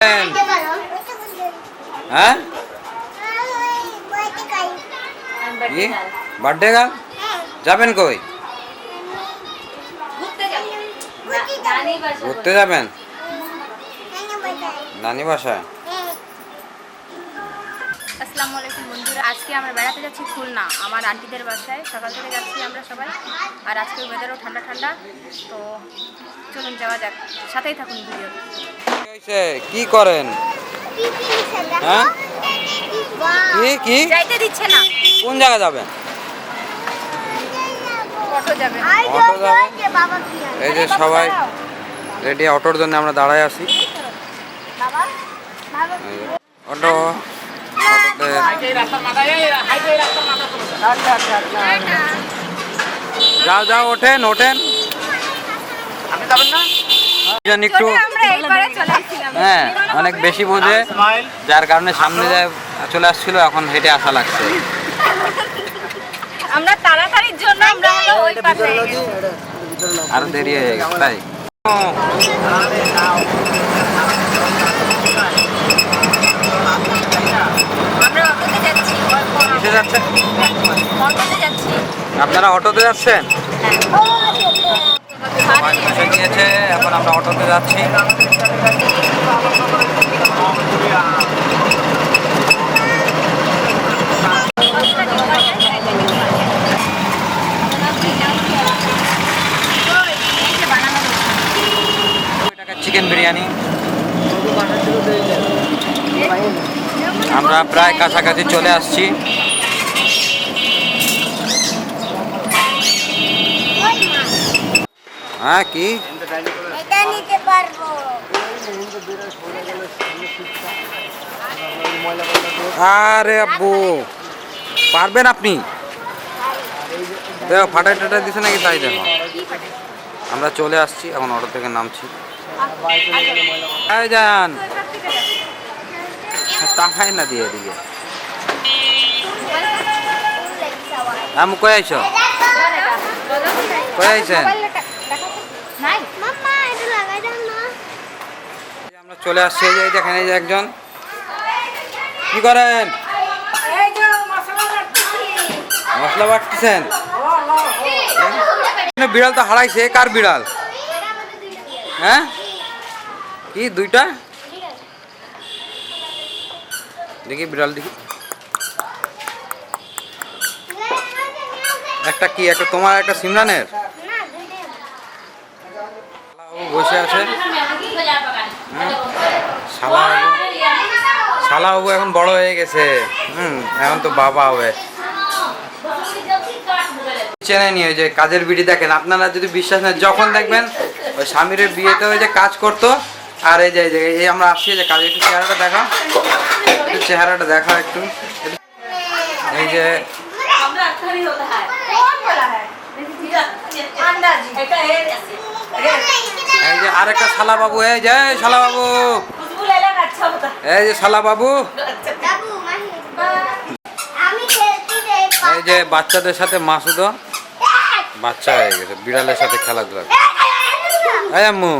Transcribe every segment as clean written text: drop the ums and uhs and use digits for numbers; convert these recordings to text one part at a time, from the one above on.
হ্যাঁ কি birthday girl যাবেন কই? ঘুরতে যাবেন নানি বাসায়? আসসালামু আলাইকুম বন্ধুরা, আজকে আমরা বেড়াতে যাচ্ছি খুলনা আমার আন্টিদের বাসায়। সকাল থেকে যাচ্ছি আমরা সবাই, আর আজকে ওয়েদারও ঠান্ডা ঠান্ডা। তো চলুন যাওয়া যাক, সাথেই থাকুন ভিডিও। কি করেন? হ্যাঁ কি কি যাইতে দিচ্ছে না। কোন জায়গা যাবেন? অটো যাবে। অটো যাবে। এই যে সবাই রেডি, অটোর জন্য আমরা দাঁড়ায় আছি। অটো যাও যাও, ওঠেন ওঠেন। একটু হ্যাঁ অনেক বেশি বোঝে, যার কারণে সামনে যায় চলে আসছিল, এখন হেঁটে আসা লাগছে। আমরা তাড়াতাড়ির জন্য আমরা ওই পাশে আরো দেরি হয়ে গেছে তাই। আমরা অটোতে যাচ্ছি। কিসে যাচ্ছেন? অটোতে যাচ্ছি। আপনারা অটোতে যাচ্ছেন? সবাই বসে গিয়েছে, এখন আমরা অটোতে যাচ্ছি। চিকেন বিরিয়ানি। আমরা প্রায় কাছাকাছি চলে আসছি। হ্যাঁ কি আরে আব্বু পারবেন আপনি? দেখো ফাটাই টাটাই দিছে নাকি তাই দেখো। আমরা চলে আসছি, এখন অটো থেকে নামছি। যান তাকাই না দিয়ে এদিকে। আমি কই আইছ? কই আইছেন? আমরা চলে আসছি। এই যে দেখেন, এই যে একজন কি করেন? মশলা বাটতেছেন? বিড়াল তো হারাইছে। কার বিড়াল? হ্যাঁ কি দুইটা? দেখি বিড়াল দেখি। একটা কি, একটা তোমার একটা সিমরানের বসে আছে। শালা বাবু এখন বড় হয়ে গেছে। এখন তো বাবা হবে। চেনে নিয়ে যে কাজের বিড়ি দেখেন, আপনারা যদি বিশ্বাস না, যখন দেখবেন ওই স্বামীর বিয়েতে ওই যে কাজ করতো, আর এই যে এই আমরা আসছি যে কাজে। একটু চেহারাটা দেখা, একটু চেহারাটা দেখা একটু। এই যে এই যে আরেকটা শালা বাবু। এই যে শালা বাবু, এই যে শালা বাবু। এই যে বাচ্চাদের সাথে মাসুদও বাচ্চা হয়ে গেছে, বিড়ালের সাথে খেলাধুলা। এই আম্মু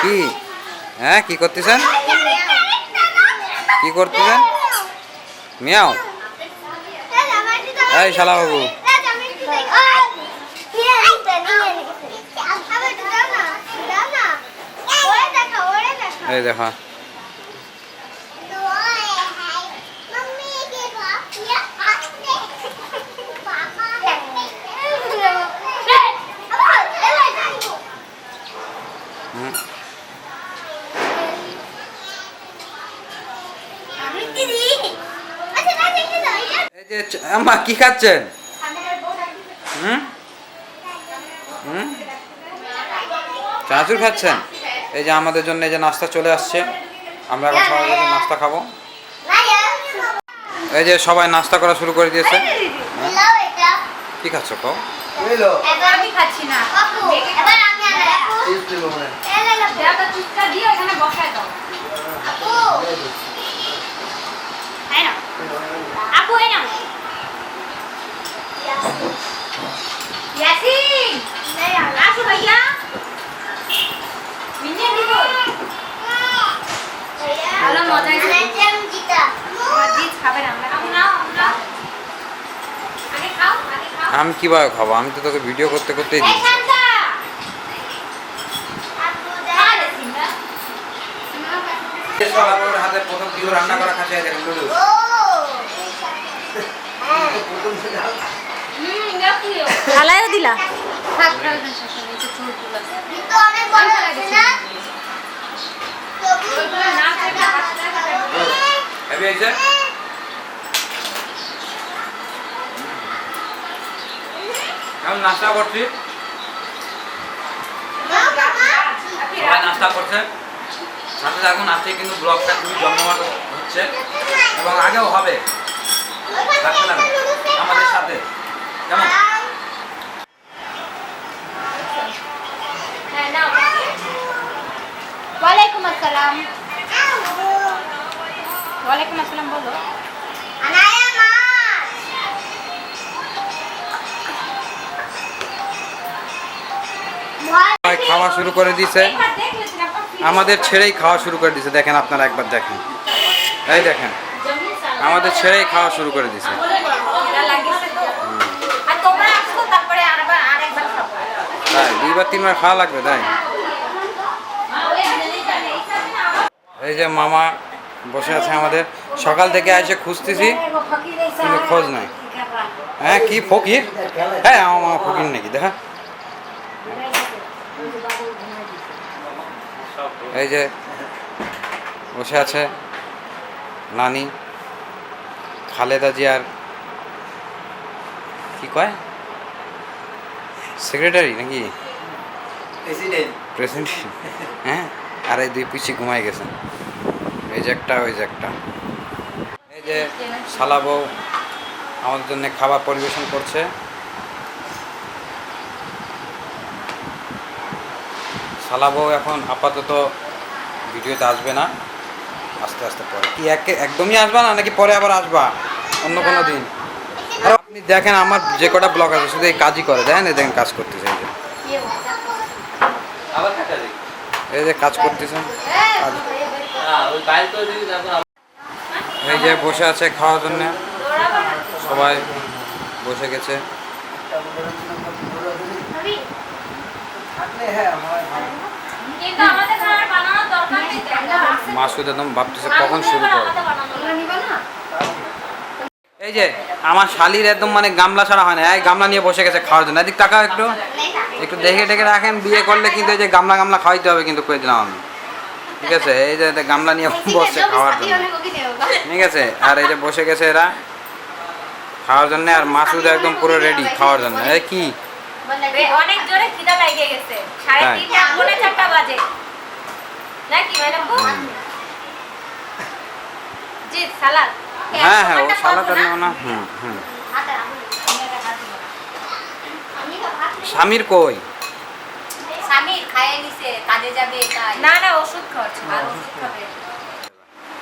কি? হ্যাঁ কি করতেছেন? কি করতেছেন? মিয়াও। এই শালা বাবু, এই দেখা। এই যে আম্মা কি খাচ্ছেন? চানাচুর খাচ্ছেন? এই যে আমাদের জন্য এই যে নাস্তা চলে আসছে, আমরা এখন সবাই বসে নাস্তা খাবো। এই যে সবাই নাস্তা করা শুরু করে দিয়েছে। কি খাচ্ছ কও? আমি খাচ্ছি না। আপু এই নাও। ইয়াসিন আসো ভাইয়া। মিনিয়ে দিব। ভালো মজা হয়েছে। এবার জিৎ খাবে না, আমরা খাবো না। আগে খাও, আগে খাও। আমি কিভাবে খাবো? আমি তো তোকে ভিডিও করতে করতেই দিচ্ছি। শালাবউর হাতে প্রথম কি রান্না করা খাচ্ছে দেখেন নুডলস। খালায়ও দিলা। হেভি হয়েছে? এখন নাস্তা করছি, সবাই নাস্তা করছে, সাথে থাকুন। আজকে কিন্তু ব্লগটা খুবই জমজমাট হচ্ছে এবং আগেও হবে, থাকতে লাগবে আমাদের সাথে, কেমন? ওয়ালাইকুম আসসালাম। ওয়ালাইকুম আসসালাম বলো। সবাই খাওয়া শুরু করে দিয়েছে, আমাদের ছেড়েই খাওয়া শুরু করে দিয়েছে। দেখেন আপনারা একবার দেখেন, এই দেখেন আমাদের ছেড়েই খাওয়া শুরু করে দিয়েছে। তাই 2-3 বার খাওয়া লাগবে তাই। এই যে মামা বসে আছে আমাদের, সকাল থেকে এসে খুঁজতেছি কিন্তু খোঁজ নাই। হ্যাঁ কি ফকির? হ্যাঁ আমার মামা ফকির নাকি দেখা। এই যে বসে আছে নানি, খালেদা জিয়ার কি কয় সেক্রেটারি নাকি প্রেসিডেন্ট। হ্যাঁ আর এই 2 পিসি ঘুমাই গেছেন, এই যে একটা ওই যে একটা। এই যে শালাবউ আমাদের জন্য খাবার পরিবেশন করছে। শালাবউ এখন আপাতত ভিডিওতে আসবে না, আস্তে আস্তে পরে। কি একদমই আসবা না নাকি পরে আবার আসবা অন্য কোনো দিন? আর আপনি দেখেন আমার যে কটা ব্লগ আছে শুধু এই কাজই করে, দেখেন এই দেখেন কাজ করতেছে, এই যে এই যে কাজ করতেছেন। এই যে বসে আছে খাওয়ার জন্য, সবাই বসে গেছে। মাসুদ একদম ভাবতেছে কখন শুরু করবে। এই যে আমার শালির একদম মানে গামলা ছাড়া হয় না, এই গামলা নিয়ে বসে গেছে খাওয়ার জন্য। এদিক টাকা একটু একটু দেখে টেকে রাখেন, বিয়ে করলে কিন্তু এই যে গামলা গামলা খাওয়াইতে হবে কিন্তু, করে দিলাম আমি, ঠিক আছে? এই যে গামলা নিয়ে বসছে খাওয়ার জন্য, ঠিক আছে? আর এই যে বসে গেছে এরা খাওয়ার জন্য, আর মাসুদ একদম পুরো রেডি খাওয়ার জন্য। এই কি অনেক জোরে খিদা লাগিয়ে গেছে, 3:30 পৌনে 4টা বাজে নাকি ম্যাডাম? জি সালাদ। হ্যাঁ হ্যাঁ ও সালাদ আর নেও না। স্বামীর কই? স্বামীর খাইয়ে নিছে, কাজে যাবে তাই। না না ওষুধ খাওয়াচ্ছে, আর ওষুধ খাবে।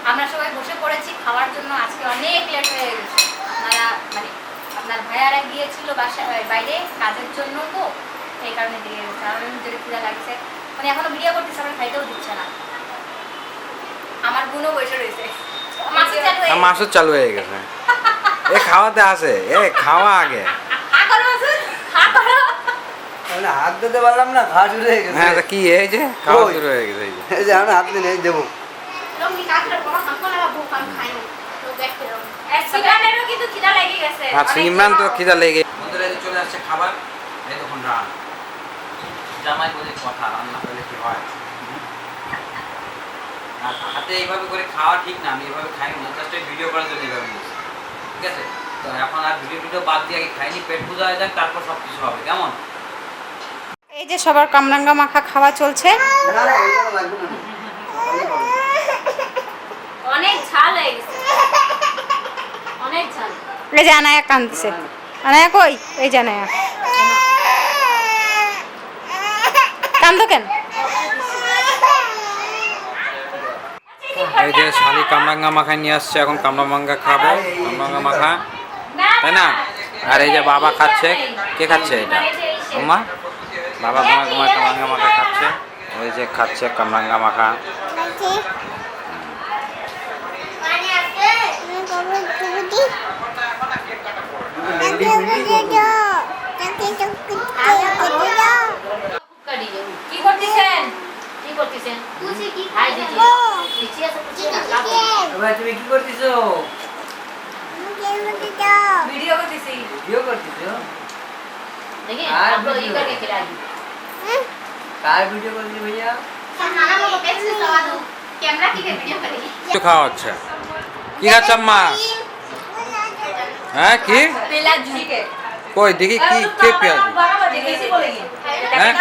আমরা সবাই বসে পড়েছি খাওয়ার জন্য। আজকে অনেক লেট হয়ে গেছে। আপনারা মানে আপনার ভাইয়ারা গিয়েছিল বাসায় বাইরে কাজের জন্য, তো এই কারণে দিয়ে গেছে। আর নিজের খিদা লাগছে, মানে এখনো ভিডিও করতেছে, আমার খাইতেও দিচ্ছে না। আমার বোনও বসে রয়েছে, মাসুদ চালু হয়ে গেছে। এ খাওয়াতে আসে, এ খাওয়া আগে। হাত দিতে পারলাম না, খাওয়া শুরু হয়ে গেছে। হ্যাঁ কি এই যে খাওয়া শুরু হয়ে গেছে, এই যে আমরা হাত নিয়ে দেবো। আচ্ছা ইমরান তো খিদা লেগে বন্ধুরা চলে আসছে খাবার। এই তখন রান জামাই বলে কথা, রান্না করলে কি হয়। আর হাতে এইভাবে করে খাওয়া ঠিক না, আমি এভাবে খাই না, জাস্ট ভিডিও করার জন্য এইভাবে নিয়েছি, ঠিক আছে? তো এখন আর ভিডিও বাদ দিয়ে আগে খাইনি, পেট পূজা হয়ে যাক, তারপর সব কিছু হবে, কেমন? এই যে সবার কামরাঙ্গা মাখা খাওয়া চলছে। অনেক ঝাল হয়ে গেছে, অনেক ঝাল। এই যে আনায়া কাঁদছে। আনায়া কই? এই যে আনায়া কান্দো কেন? এই যে শালি কামরাঙ্গা মাখা নিয়ে আসছে, এখন কামরাঙ্গা খাবো, কামরাঙ্গা মাখা, তাই না? আর এই যে বাবা খাচ্ছে। কে খাচ্ছে এটা? আম্মা? বাবা তোমার কামরাঙ্গা মাখা খাচ্ছে। এই যে খাচ্ছে কামরাঙ্গা মাখা। ভাই তুমি কি করতেছো? ভিডিও করতেছি ভিডিও করতেছো? দেখি আর আপলোড video? करके खिलाएंगे কার ভিডিও করতেছো ভাইয়া? खाना को कैसे लगा दो कैमरा की वीडियो करेंगे একটু খাওয়া হচ্ছে কি খাচ্ছ আম্মা হ্যাঁ কি पेलाज जी के কই দেখি কি কে পেঁয়াজ कैसे बोलेंगे हैं?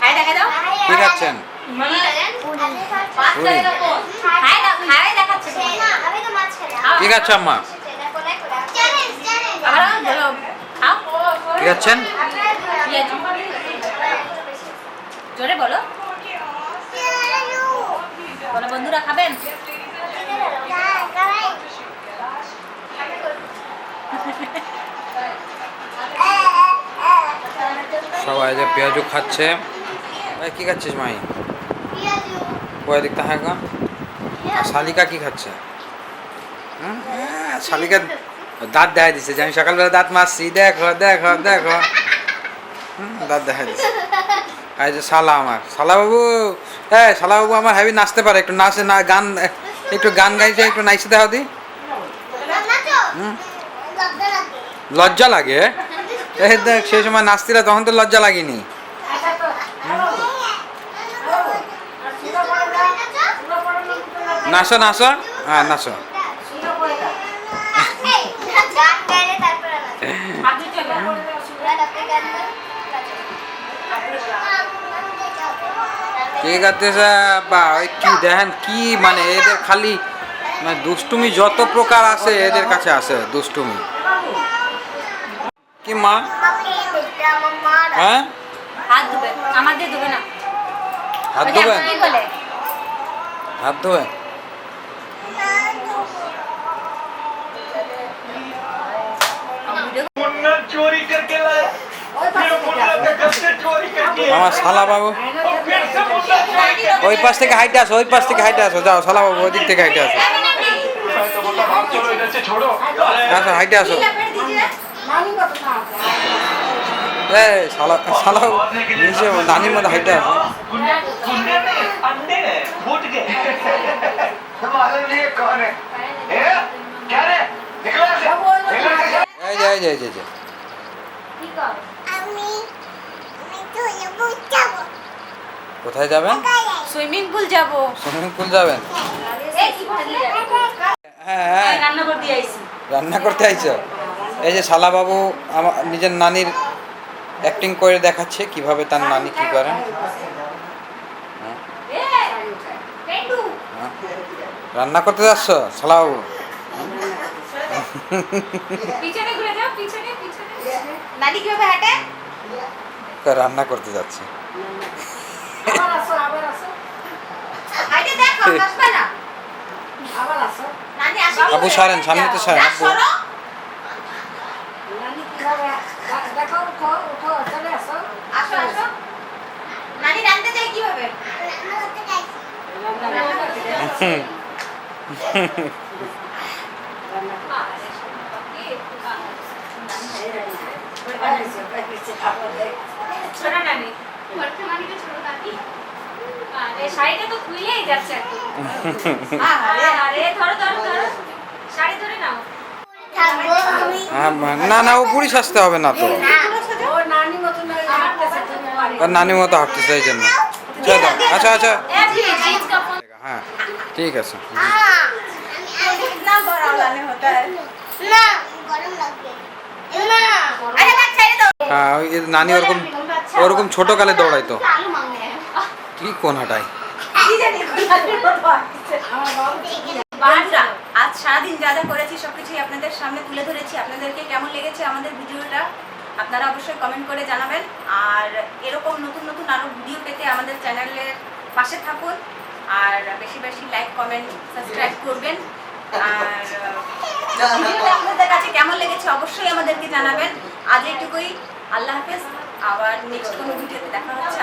खाए देखा दो কি খাচ্ছেন बात करेगा कौन खाए खाए देखाচ্ছে কি খাচ্ছ আম্মা আবার বলো খাও কি খাচ্ছেন জোরে বলো বলো বন্ধুরা খাবেন সবাই যে পেঁয়াজু খাচ্ছে ভাই কি খাচ্ছিস মাই কয় দিক তাহা গা আর শালিকা কি খাচ্ছে শালিকা দাঁত দেখা দিচ্ছে যে আমি সকালবেলা দাঁত মারছি দেখো দেখো দেখো দাঁত দেখা দিচ্ছে আর এই যে শালা আমার শালা বাবু হ্যাঁ শালা বাবু আমার হেভি নাচতে পারে একটু নাচে না গান একটু গান গাইছে একটু নাচতে দাও দি লজ্জা লাগে এই দেখ সেই সময় নাচতিরা তখন তো লজ্জা লাগেনি নাচো নাচো হ্যাঁ নাচো ঠিক আছে বা ওই কি দেখেন কি মানে এদের খালি মানে দুষ্টুমি যত প্রকার আছে এদের কাছে আছে দুষ্টুমি কি মা হ্যাঁ হাত ধুবে আমাদের ধুবে না হাত ধোবেন কি বলে হাত ধোবেন मुन्ना चोरी करके लाया फिर मुन्ना का घर से चोरी करके আমার শালা বাবু और फिर से मुन्ना चोरी करके ওই পাশ থেকে হাইটে আসো ওই পাশ থেকে হাইটে আসো যাও শালা বাবু ওই দিক থেকে হাইটে আসো तो मतलब आप चलो इधर से छोड़ो আসো হাইটে আসো এই শালা শালা বাবু, নিচে নানির মধ্যে হাইটে আসো गुंडे नहीं अंडे फूट गए मालूम नहीं कौन है क्या रे निकला से এই যে এই যে এই যে, এই যে কোথায় যাবেন সুইমিং পুল যাব সুইমিং পুল যাবেন হ্যাঁ হ্যাঁ রান্না করে দিয়ে আইছি রান্না করতে আইছো এই যে শালা বাবু আমার নিজের নানির অ্যাক্টিং করে দেখাচ্ছে কিভাবে তার নানি কি করে হ্যাঁ। রান্না করতে যাচ্ছ শালা বাবু পিছনে ঘুরে যাও পিছনে পিছনে নানি কিভাবে হাঁটে রান্না করতে যাচ্ছে হাঁটে দেখো হাসবে না নানি আসো আবু সারেন সামনে তো সারেন আব্বু আসো আসো নানি রান্না যায় কিভাবে ছোট নানি বর্তমানে ছোট নানি আরে শাড়িটা তো খুলেই যাচ্ছে একদম আরে আরে ধরো ধরো ধরো শাড়ি ধরে নাও না না ও পুরি সাজতে হবে না তো আর নানি মতো হাঁটতেছে এই জন্য চলো আচ্ছা আচ্ছা হ্যাঁ ঠিক আছে कितना बड़ा लाने होता है ना गरम लगता है अरे बात ছেড়ে দাও হ্যাঁ ওই নানি ওরকম ওরকম ছোট কালে দৌড়াইতো আলু মাংনে কি কোন হাঁটাই কি জানি বন্ধুরা আজ সারাদিন যা যা করেছি সবকিছুই আপনাদের সামনে তুলে ধরেছি আপনাদেরকে কেমন লেগেছে আমাদের ভিডিওটা আপনারা অবশ্যই কমেন্ট করে জানাবেন আর এরকম নতুন নতুন আরো ভিডিও পেতে আমাদের চ্যানেলের পাশে থাকুন আর বেশি বেশি লাইক কমেন্ট সাবস্ক্রাইব করবেন আর ভিডিওটা আপনাদের কাছে কেমন লেগেছে অবশ্যই আমাদেরকে জানাবেন আজ এইটুকুই আল্লাহ হাফেজ আবার নেক্সট কোনো ভিডিওতে দেখা হচ্ছে